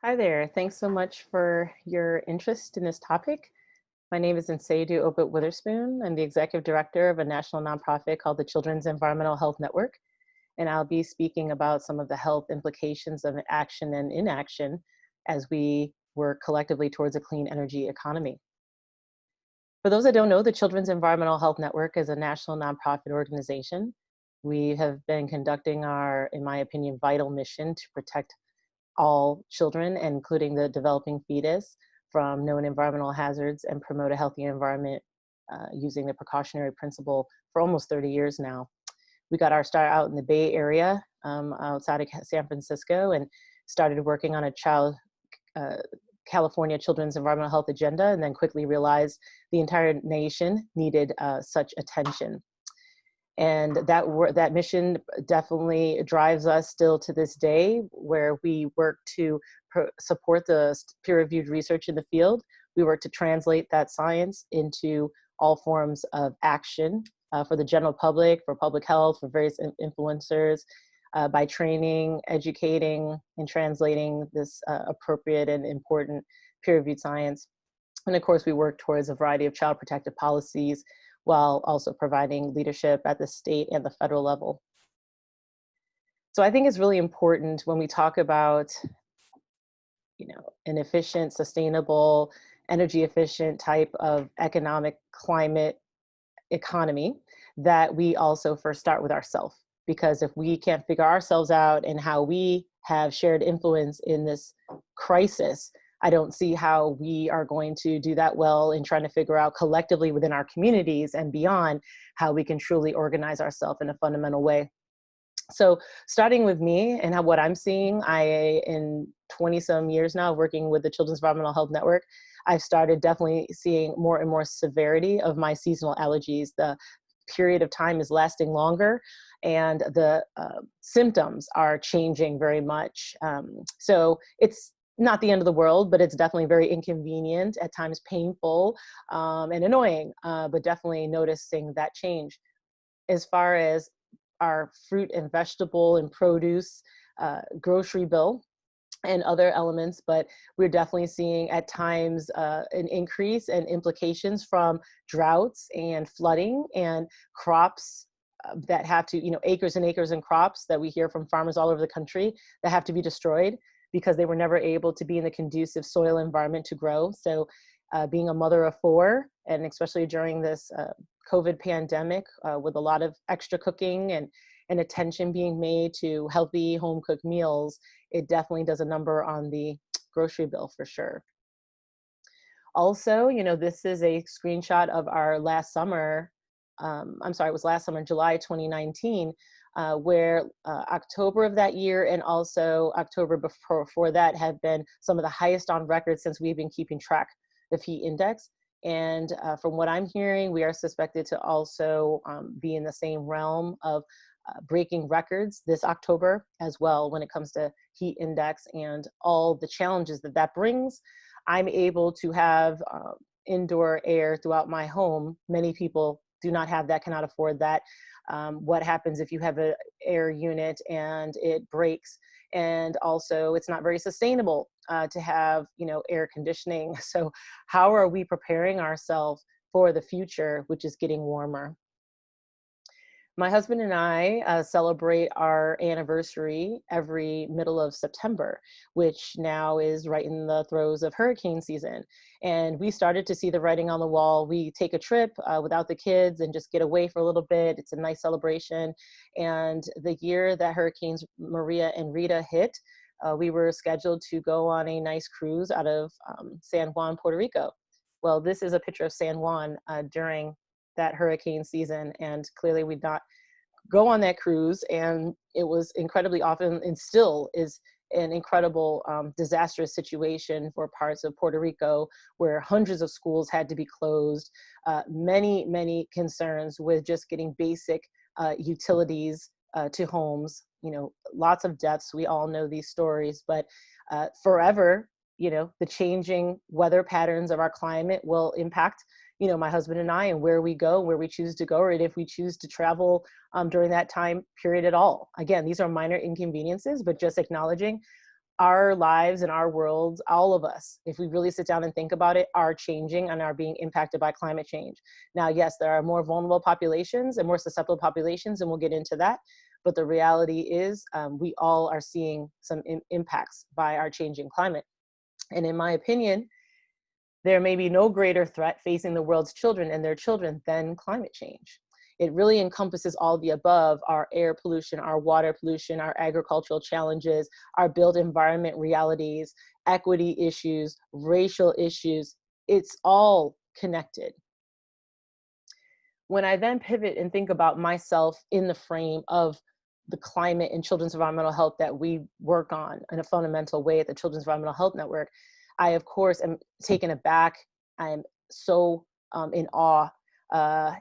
Hi there. Thanks so much for your interest in this topic. My name is Nsedu Obot Witherspoon. I'm the executive director of a national nonprofit called the Children's Environmental Health Network, and I'll be speaking about some of the health implications of action and inaction as we work collectively towards a clean energy economy. For those that don't know, the Children's Environmental Health Network is a national nonprofit organization. We have been conducting our, in my opinion, vital mission to protect all children, including the developing fetus, from known environmental hazards and promote a healthy environment using the precautionary principle for almost 30 years now. We got our start out in the Bay Area, outside of San Francisco, and started working on a uh, California Children's Environmental Health Agenda, and then quickly realized the entire nation needed such attention. And that mission definitely drives us still to this day, where we work to support the peer-reviewed research in the field. We work to translate that science into all forms of action for the general public, for public health, for various influencers, by training, educating, and translating this appropriate and important peer-reviewed science. And of course, we work towards a variety of child protective policies while also providing leadership at the state and the federal level. So I think it's really important when we talk about, an efficient, sustainable, energy efficient type of economic climate economy, that we also first start with ourselves. Because if we can't figure ourselves out and how we have shared influence in this crisis, I don't see how we are going to do that well in trying to figure out collectively within our communities and beyond how we can truly organize ourselves in a fundamental way. So starting with me and what I'm seeing, in 20 some years now working with the Children's Environmental Health Network, I've started definitely seeing more and more severity of my seasonal allergies. The period of time is lasting longer, and the symptoms are changing very much. So it's not the end of the world, but it's definitely very inconvenient, at times painful and annoying, but definitely noticing that change. As far as our fruit and vegetable and produce grocery bill and other elements, but we're definitely seeing at times an increase and implications from droughts and flooding and crops that have to, acres and acres and crops that we hear from farmers all over the country that have to be destroyed because they were never able to be in the conducive soil environment to grow. So being a mother of four, and especially during this COVID pandemic, with a lot of extra cooking and attention being made to healthy home cooked meals, it definitely does a number on the grocery bill for sure. Also, this is a screenshot of our last summer. I'm sorry, it was last summer, July 2019, where October of that year and also October before that have been some of the highest on record since we've been keeping track of heat index. And from what I'm hearing, we are suspected to also be in the same realm of breaking records this October as well when it comes to heat index and all the challenges that brings. I'm able to have indoor air throughout my home. Many people do not have that, cannot afford that. What happens if you have an air unit and it breaks? And also it's not very sustainable to have, air conditioning. So how are we preparing ourselves for the future, which is getting warmer? My husband and I celebrate our anniversary every middle of September, which now is right in the throes of hurricane season. And we started to see the writing on the wall. We take a trip without the kids and just get away for a little bit. It's a nice celebration. And the year that Hurricanes Maria and Rita hit, we were scheduled to go on a nice cruise out of San Juan, Puerto Rico. Well, this is a picture of San Juan during that hurricane season, and clearly we not go on that cruise, and it was incredibly often and still is an incredible disastrous situation for parts of Puerto Rico where hundreds of schools had to be closed, many concerns with just getting basic utilities to homes, lots of deaths. We all know these stories, but forever, the changing weather patterns of our climate will impact my husband and I, and where we go, where we choose to go, or if we choose to travel during that time period at all. Again, these are minor inconveniences, but just acknowledging our lives and our worlds, all of us, if we really sit down and think about it, are changing and are being impacted by climate change. Now, yes, there are more vulnerable populations and more susceptible populations, and we'll get into that. But the reality is we all are seeing some impacts by our changing climate. And in my opinion, there may be no greater threat facing the world's children and their children than climate change. It really encompasses all the above: our air pollution, our water pollution, our agricultural challenges, our built environment realities, equity issues, racial issues. It's all connected. When I then pivot and think about myself in the frame of the climate and children's environmental health that we work on in a fundamental way at the Children's Environmental Health Network, I, of course, am taken aback. I am so in awe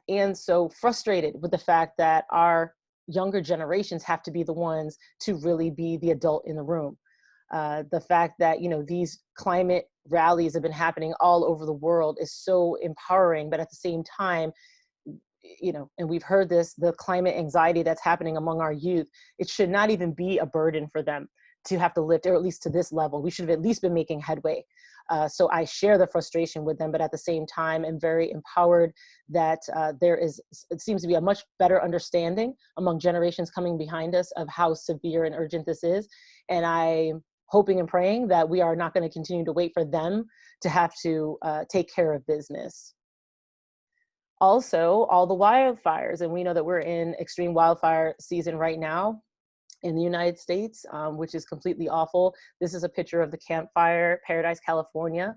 and so frustrated with the fact that our younger generations have to be the ones to really be the adult in the room. The fact that, you know, these climate rallies have been happening all over the world is so empowering, but at the same time, you know, and we've heard this, the climate anxiety that's happening among our youth, it should not even be a burden for them to have to lift, or at least to this level. We should have at least been making headway. So I share the frustration with them, but at the same time, I'm very empowered that it seems to be a much better understanding among generations coming behind us of how severe and urgent this is. And I'm hoping and praying that we are not going to continue to wait for them to have to take care of business. Also, all the wildfires, and we know that we're in extreme wildfire season right now in the United States, which is completely awful. This is a picture of the Camp Fire, Paradise, California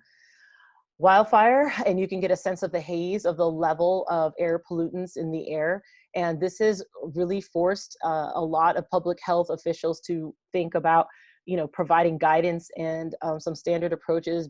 wildfire, and you can get a sense of the haze of the level of air pollutants in the air. And this has really forced a lot of public health officials to think about, you know, providing guidance and some standard approaches,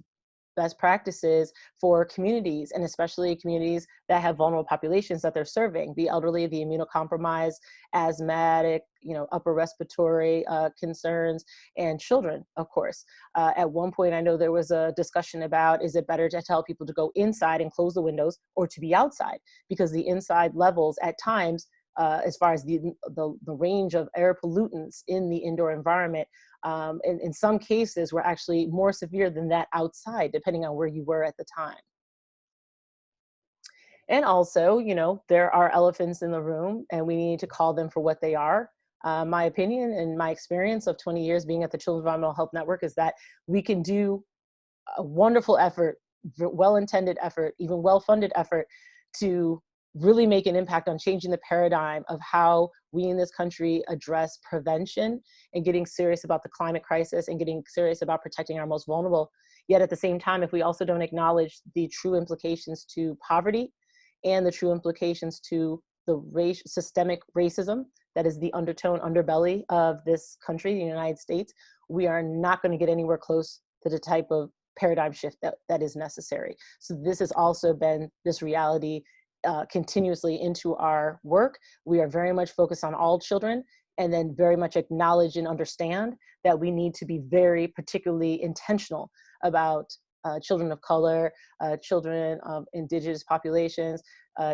best practices for communities, and especially communities that have vulnerable populations that they're serving: the elderly, the immunocompromised, asthmatic, you know, upper respiratory concerns, and children, of course. At one point, I know there was a discussion about, is it better to tell people to go inside and close the windows, or to be outside? Because the inside levels at times, as far as the range of air pollutants in the indoor environment, in some cases were actually more severe than that outside, depending on where you were at the time. And also, you know, there are elephants in the room, and we need to call them for what they are. My opinion and my experience of 20 years being at the Children's Environmental Health Network is that we can do a wonderful effort, well-intended effort, even well-funded effort, to really make an impact on changing the paradigm of how we in this country address prevention and getting serious about the climate crisis and getting serious about protecting our most vulnerable. Yet at the same time, if we also don't acknowledge the true implications to poverty and the true implications to the systemic racism that is the undertone, underbelly of this country, the United States, we are not going to get anywhere close to the type of paradigm shift that is necessary. So this has also been this reality continuously into our work. We are very much focused on all children, and then very much acknowledge and understand that we need to be very particularly intentional about children of color, children of indigenous populations,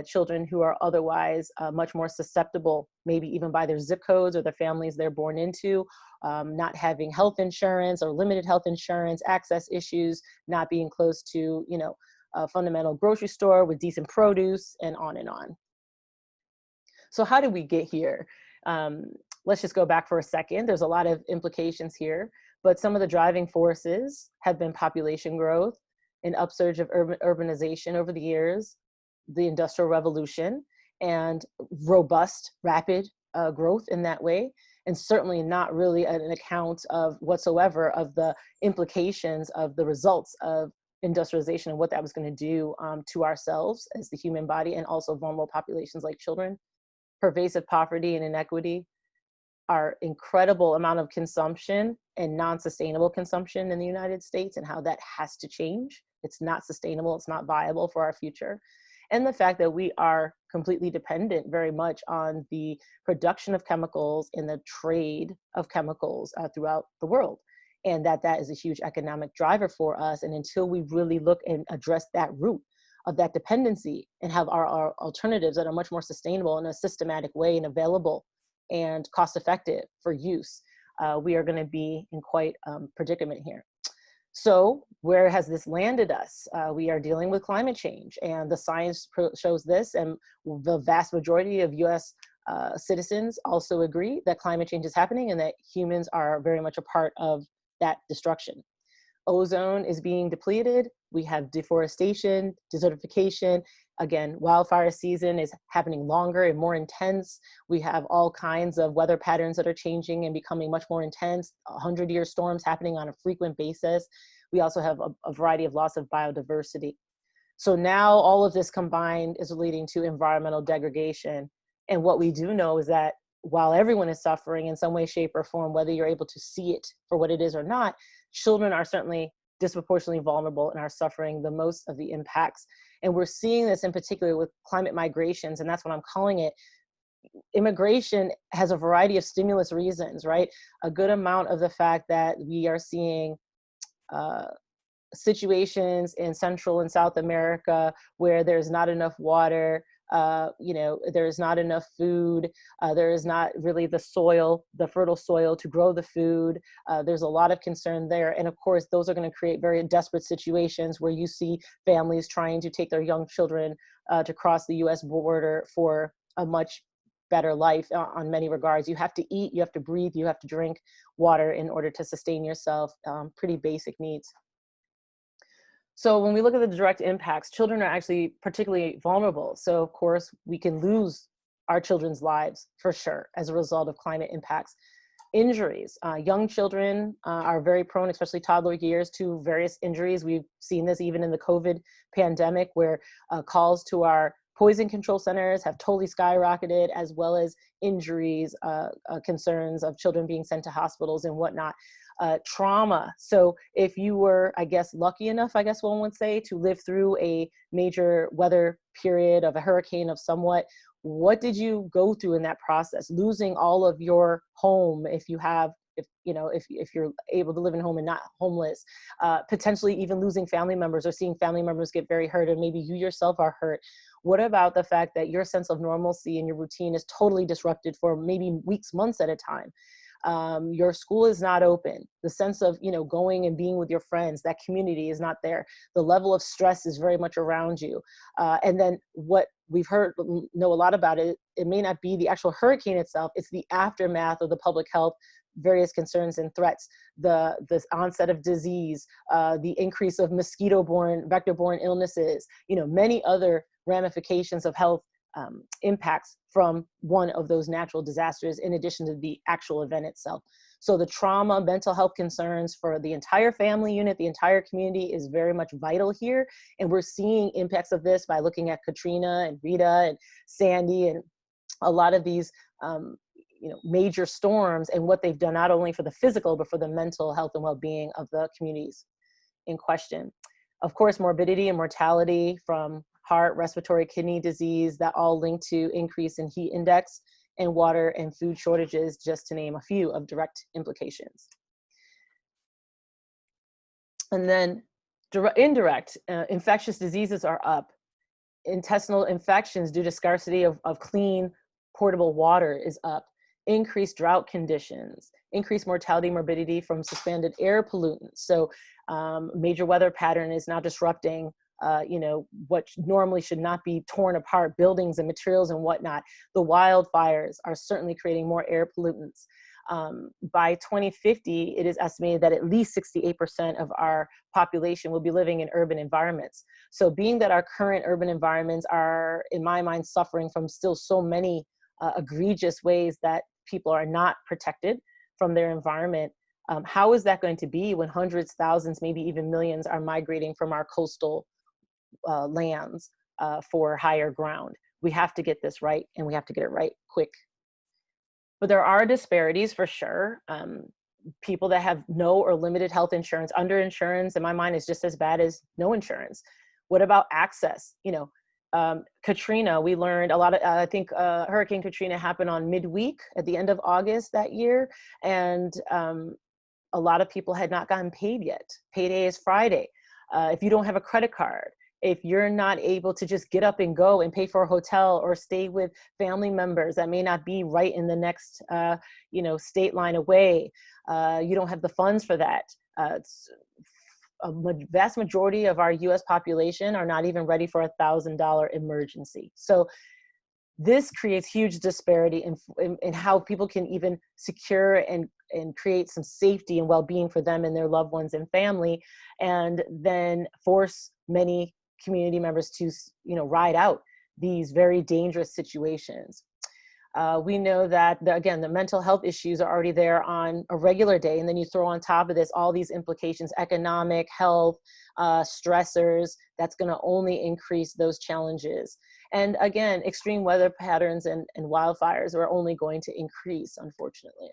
children who are otherwise much more susceptible, maybe even by their zip codes or the families they're born into, not having health insurance or limited health insurance, access issues, not being close to, you know, a fundamental grocery store with decent produce, and on and on. So how did we get here? Let's just go back for a second. There's a lot of implications here, but some of the driving forces have been population growth, an upsurge of urbanization over the years, the Industrial Revolution, and robust, rapid growth in that way, and certainly not really an account of whatsoever of the implications of the results of industrialization and what that was going to do to ourselves as the human body, and also vulnerable populations like children. Pervasive poverty and inequity, our incredible amount of consumption and non-sustainable consumption in the United States, and how that has to change. It's not sustainable, it's not viable for our future. And the fact that we are completely dependent very much on the production of chemicals and the trade of chemicals throughout the world. And that is a huge economic driver for us. And until we really look and address that root of that dependency and have our alternatives that are much more sustainable in a systematic way and available and cost effective for use, we are going to be in quite predicament here. So where has this landed us? We are dealing with climate change, and the science shows this, and the vast majority of US citizens also agree that climate change is happening and that humans are very much a part of that destruction. Ozone is being depleted. We have deforestation, desertification. Again, wildfire season is happening longer and more intense. We have all kinds of weather patterns that are changing and becoming much more intense, 100-year storms happening on a frequent basis. We also have a variety of loss of biodiversity. So now all of this combined is leading to environmental degradation. And what we do know is that while everyone is suffering in some way, shape, or form, whether you're able to see it for what it is or not, children are certainly disproportionately vulnerable and are suffering the most of the impacts. And we're seeing this in particular with climate migrations, and that's what I'm calling it. Immigration has a variety of stimulus reasons, right? A good amount of the fact that we are seeing situations in Central and South America where there's not enough water, there's not enough food, there is not really the soil, the fertile soil to grow the food. There's a lot of concern there. And of course, those are going to create very desperate situations where you see families trying to take their young children to cross the US border for a much better life on many regards. You have to eat, you have to breathe, you have to drink water in order to sustain yourself, pretty basic needs. So when we look at the direct impacts, children are actually particularly vulnerable. So of course, we can lose our children's lives for sure as a result of climate impacts. Injuries, young children are very prone, especially toddler years, to various injuries. We've seen this even in the COVID pandemic, where calls to our poison control centers have totally skyrocketed, as well as injuries, concerns of children being sent to hospitals and whatnot. Trauma. So if you were, I guess, lucky enough, I guess one would say, to live through a major weather period of a hurricane of somewhat, what did you go through in that process? Losing all of your home, if you're able to live in home and not homeless, potentially even losing family members or seeing family members get very hurt, and maybe you yourself are hurt. What about the fact that your sense of normalcy and your routine is totally disrupted for maybe weeks, months at a time? Your school is not open. The sense of, going and being with your friends, that community is not there. The level of stress is very much around you. And then what we've know a lot about it may not be the actual hurricane itself, it's the aftermath of the public health, various concerns and threats, the onset of disease, the increase of mosquito-borne, vector-borne illnesses, many other ramifications of health impacts from one of those natural disasters, in addition to the actual event itself. So the trauma, mental health concerns for the entire family unit, the entire community, is very much vital here. And we're seeing impacts of this by looking at Katrina and Rita and Sandy and a lot of these major storms, and what they've done not only for the physical, but for the mental health and well-being of the communities in question. Of course, morbidity and mortality from heart, respiratory, kidney disease, that all link to increase in heat index, and water and food shortages, just to name a few of direct implications. And then indirect, infectious diseases are up. Intestinal infections due to scarcity of clean, portable water is up. Increased drought conditions, increased mortality, morbidity from suspended air pollutants. So major weather pattern is now disrupting what normally should not be torn apart, buildings and materials and whatnot. The wildfires are certainly creating more air pollutants. By 2050, it is estimated that at least 68% of our population will be living in urban environments. So being that our current urban environments are, in my mind, suffering from still so many egregious ways that people are not protected from their environment, how is that going to be when hundreds, thousands, maybe even millions are migrating from our coastal lands for higher ground? We have to get this right, and we have to get it right quick. But there are disparities for sure. People that have no or limited health insurance, underinsurance, in my mind, is just as bad as no insurance. What about access? Katrina, we learned a lot of, I think Hurricane Katrina happened on midweek at the end of August that year. And a lot of people had not gotten paid yet. Payday is Friday. If you don't have a credit card, if you're not able to just get up and go and pay for a hotel or stay with family members that may not be right in the next, state line away, you don't have the funds for that. Vast majority of our U.S. population are not even ready for $1,000 emergency. So this creates huge disparity in how people can even secure and create some safety and well-being for them and their loved ones and family, and then force many community members to, ride out these very dangerous situations. We know that, again, the mental health issues are already there on a regular day. And then you throw on top of this all these implications, economic, health, stressors, that's going to only increase those challenges. And again, extreme weather patterns and wildfires are only going to increase, unfortunately.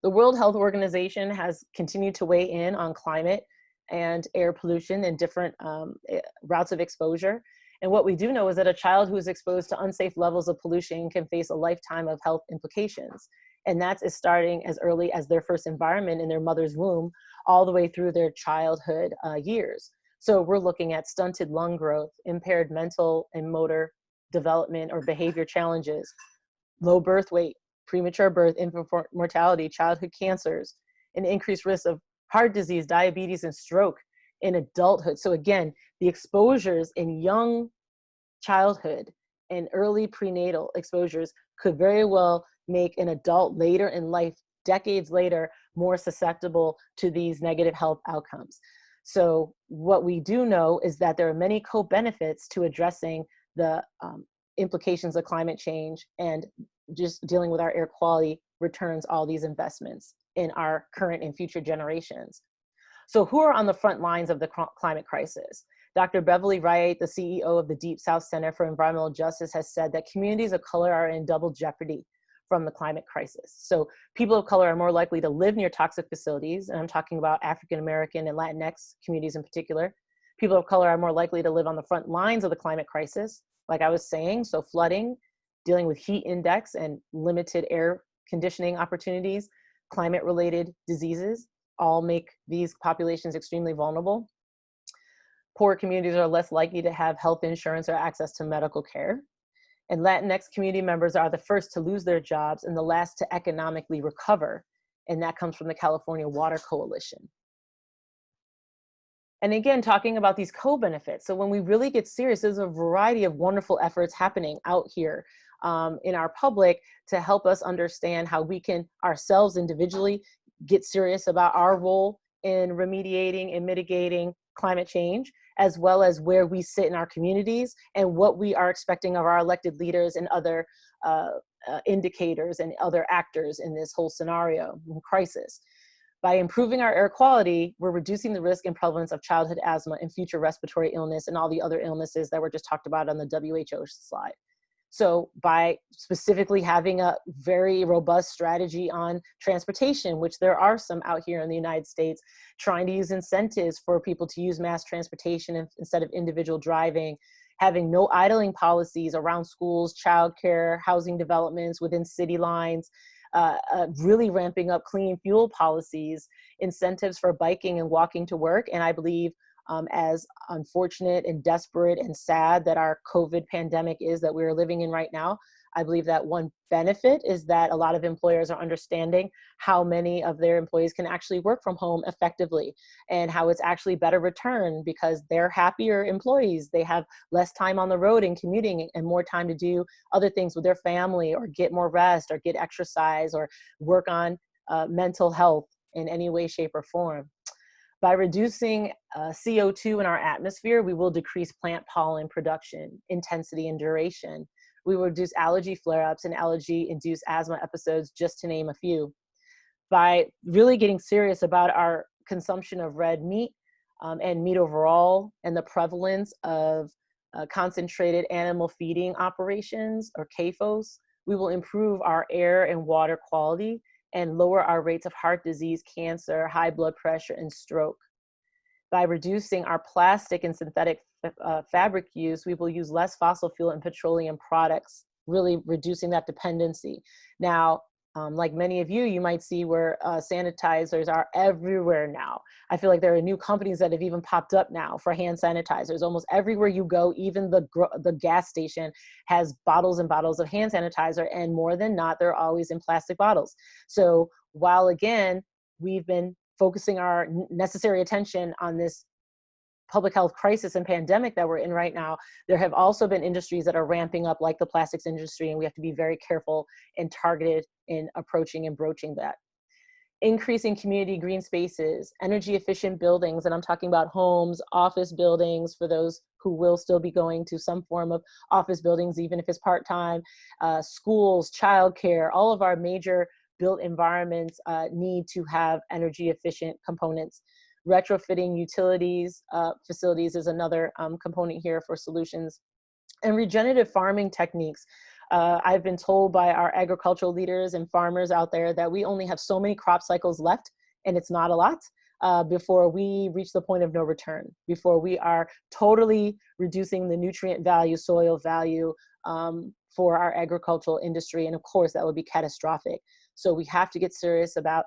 The World Health Organization has continued to weigh in on climate and air pollution and different routes of exposure. And what we do know is that a child who is exposed to unsafe levels of pollution can face a lifetime of health implications. And that is starting as early as their first environment in their mother's womb, all the way through their childhood years. So we're looking at stunted lung growth, impaired mental and motor development or behavior challenges, low birth weight, premature birth, infant mortality, childhood cancers, an increased risk of heart disease, diabetes, and stroke in adulthood. So again, the exposures in young childhood and early prenatal exposures could very well make an adult later in life, decades later, more susceptible to these negative health outcomes. So what we do know is that there are many co-benefits to addressing the implications of climate change, and just dealing with our air quality returns all these investments in our current and future generations. So who are on the front lines of the climate crisis? Dr. Beverly Wright, the CEO of the Deep South Center for Environmental Justice, has said that communities of color are in double jeopardy from the climate crisis. So people of color are more likely to live near toxic facilities, and I'm talking about African American and Latinx communities in particular. People of color are more likely to live on the front lines of the climate crisis, like I was saying, so flooding, dealing with heat index and limited air conditioning opportunities, climate-related diseases, all make these populations extremely vulnerable. Poor communities are less likely to have health insurance or access to medical care. And Latinx community members are the first to lose their jobs and the last to economically recover. And that comes from the California Water Coalition. And again, talking about these co-benefits. So when we really get serious, there's a variety of wonderful efforts happening out here in our public to help us understand how we can ourselves individually get serious about our role in remediating and mitigating climate change, as well as where we sit in our communities and what we are expecting of our elected leaders and other indicators and other actors in this whole scenario and crisis. By improving our air quality, we're reducing the risk and prevalence of childhood asthma and future respiratory illness and all the other illnesses that were just talked about on the WHO slide. So by specifically having a very robust strategy on transportation, which there are some out here in the United States, trying to use incentives for people to use mass transportation instead of individual driving, having no idling policies around schools, childcare, housing developments within city lines, really ramping up clean fuel policies, incentives for biking and walking to work. And I believe as unfortunate and desperate and sad that our COVID pandemic is that we're living in right now, I believe that one benefit is that a lot of employers are understanding how many of their employees can actually work from home effectively and how it's actually better return because they're happier employees. They have less time on the road and commuting and more time to do other things with their family or get more rest or get exercise or work on mental health in any way, shape, or form. By reducing CO2 in our atmosphere, we will decrease plant pollen production, intensity, and duration. We will reduce allergy flare-ups and allergy-induced asthma episodes, just to name a few. By really getting serious about our consumption of red meat and meat overall and the prevalence of concentrated animal feeding operations, or CAFOs, we will improve our air and water quality and lower our rates of heart disease, cancer, high blood pressure, and stroke. By reducing our plastic and synthetic fabric use, we will use less fossil fuel and petroleum products, really reducing that dependency. Now, Like many of you, you might see where sanitizers are everywhere now. I feel like there are new companies that have even popped up now for hand sanitizers. Almost everywhere you go, even the gas station has bottles and bottles of hand sanitizer, and more than not, they're always in plastic bottles. So while again, we've been focusing our necessary attention on this public health crisis and pandemic that we're in right now, there have also been industries that are ramping up, like the plastics industry, and we have to be very careful and targeted in approaching and broaching that. Increasing community green spaces, energy efficient buildings, and I'm talking about homes, office buildings for those who will still be going to some form of office buildings, even if it's part-time, schools, childcare, all of our major built environments need to have energy efficient components. Retrofitting utilities facilities is another component here for solutions. And regenerative farming techniques. I've been told by our agricultural leaders and farmers out there that we only have so many crop cycles left, and it's not a lot, before we reach the point of no return, before we are totally reducing the nutrient value, soil value for our agricultural industry. And of course, that would be catastrophic. So we have to get serious about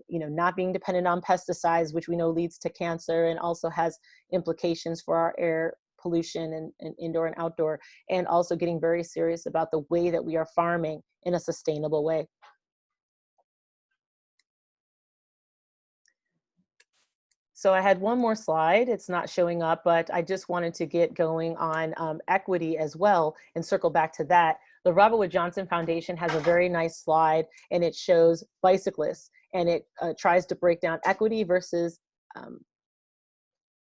not being dependent on pesticides, which we know leads to cancer and also has implications for our air pollution and indoor and outdoor, and also getting very serious about the way that we are farming in a sustainable way. So I had one more slide. It's not showing up, but I just wanted to get going on equity as well and circle back to that. The Robert Wood Johnson Foundation has a very nice slide, and it shows bicyclists, and it tries to break down equity versus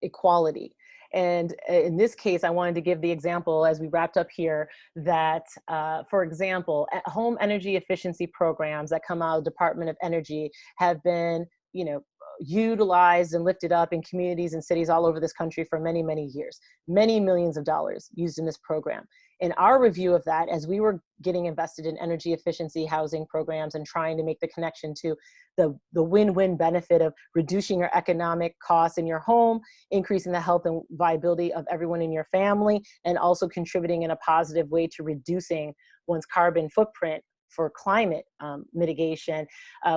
equality. And in this case, I wanted to give the example as we wrapped up here that, for example, home energy efficiency programs that come out of the Department of Energy have been, utilized and lifted up in communities and cities all over this country for many, many years, many millions of dollars used in this program. In our review of that, as we were getting invested in energy efficiency housing programs and trying to make the connection to the win-win benefit of reducing your economic costs in your home, increasing the health and viability of everyone in your family, and also contributing in a positive way to reducing one's carbon footprint for climate mitigation,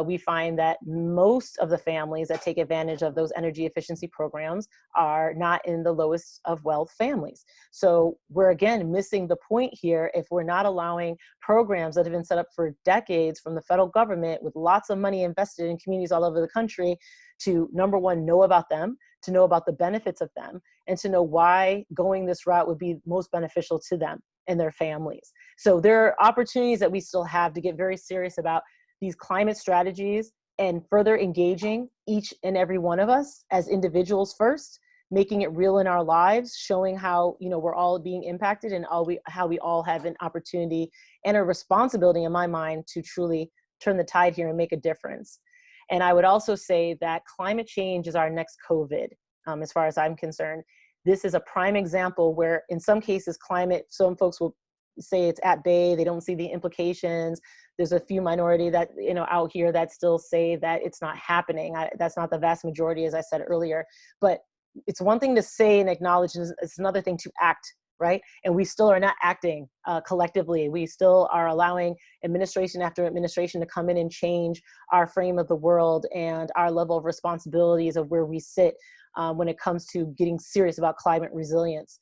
we find that most of the families that take advantage of those energy efficiency programs are not in the lowest of wealth families. So we're again missing the point here if we're not allowing programs that have been set up for decades from the federal government with lots of money invested in communities all over the country to, number one, know about them, to know about the benefits of them, and to know why going this route would be most beneficial to them and their families. So there are opportunities that we still have to get very serious about these climate strategies and further engaging each and every one of us as individuals first, making it real in our lives, showing how we're all being impacted and how we all have an opportunity and a responsibility, in my mind, to truly turn the tide here and make a difference. And I would also say that climate change is our next COVID, as far as I'm concerned. This is a prime example where in some cases some folks will say it's at bay, they don't see the implications. There's a few minority that, out here that still say that it's not happening. That's not the vast majority, as I said earlier, but it's one thing to say and acknowledge, and it's another thing to act, right? And we still are not acting collectively. We still are allowing administration after administration to come in and change our frame of the world and our level of responsibilities of where we sit when it comes to getting serious about climate resilience.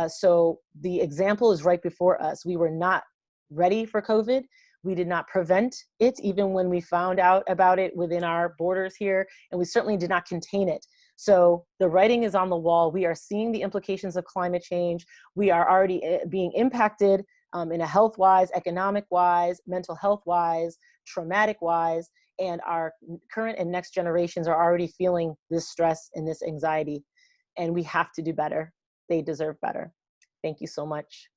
So the example is right before us. We were not ready for COVID. We did not prevent it, even when we found out about it within our borders here, and we certainly did not contain it. So the writing is on the wall. We are seeing the implications of climate change. We are already being impacted in a health-wise, economic-wise, mental health-wise, traumatic-wise, and our current and next generations are already feeling this stress and this anxiety, and we have to do better. They deserve better. Thank you so much.